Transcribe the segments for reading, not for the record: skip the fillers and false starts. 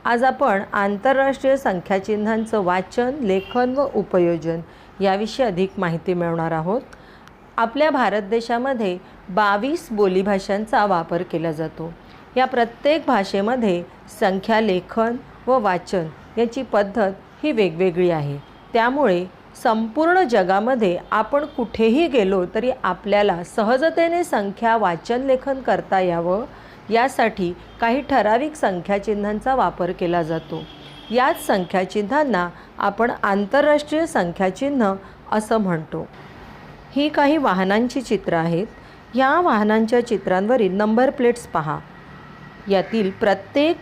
आज आपण आंतरराष्ट्रीय संख्याचिन्हांचं वाचन, लेखन व उपयोजन याविषयी अधिक माहिती मिळवणार आहोत. आपल्या भारत देशामध्ये 22 बोलीभाषांचा वापर केला जातो. या प्रत्येक भाषेमध्ये संख्या लेखन व वाचन याची पद्धत ही वेगवेगळी आहे. त्यामुळे संपूर्ण जगामध्ये आपण कुठेही गेलो तरी आपल्याला सहजतेने संख्या वाचन लेखन करता यावं यासाठी काही ठराविक संख्याचिन्हांचा वापर केला जातो. याच संख्याचिन्हांना आपण आंतरराष्ट्रीय संख्याचिन्ह असं म्हणतो. ही काही वाहनांची चित्रं आहेत. ह्या वाहनांच्या चित्रांवरील नंबर प्लेट्स पहा. यातील प्रत्येक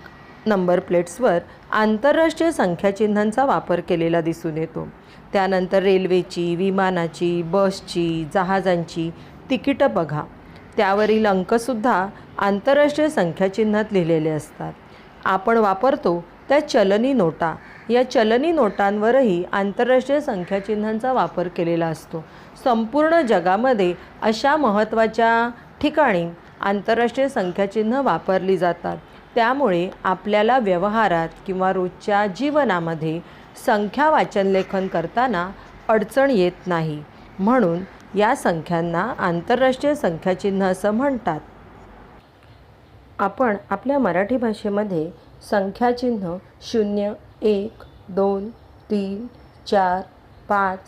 नंबर प्लेट्सवर आंतरराष्ट्रीय संख्याचिन्हांचा वापर केलेला दिसून येतो. त्यानंतर रेल्वेची, विमानाची, बसची, जहाजांची तिकीटं बघा. त्यावरील अंकसुद्धा आंतरराष्ट्रीय संख्याचिन्हात लिहिलेले असतात. आपण वापरतो त्या चलनी नोटा, या चलनी नोटांवरही आंतरराष्ट्रीय संख्याचिन्हांचा वापर केलेला असतो. संपूर्ण जगामध्ये अशा महत्त्वाच्या ठिकाणी आंतरराष्ट्रीय संख्याचिन्ह वापरली जातात. त्यामुळे आपल्याला व्यवहारात किंवा रोजच्या जीवनामध्ये संख्या वाचन लेखन करताना अडचण येत नाही. म्हणून या संख्यांना आंतरराष्ट्रीय संख्याचिन्ह असं म्हणतात. आपण आपल्या मराठी भाषेमध्ये संख्याचिन्ह 0, 1, 2, 3, 4, 5,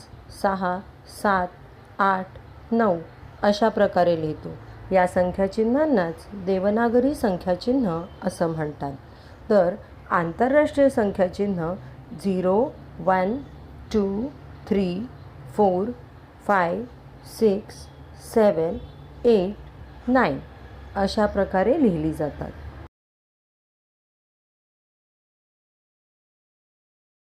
6, 7, 8, 9 अशा प्रकारे लिहितो. या संख्याचिन्हांनाच देवनागरी संख्याचिन्ह असं म्हणतात. तर आंतरराष्ट्रीय संख्याचिन्ह 0, 1, 2, 3, 4, 5, 6, 7, 8, 9 अशा प्रकारे लिहिली जातात.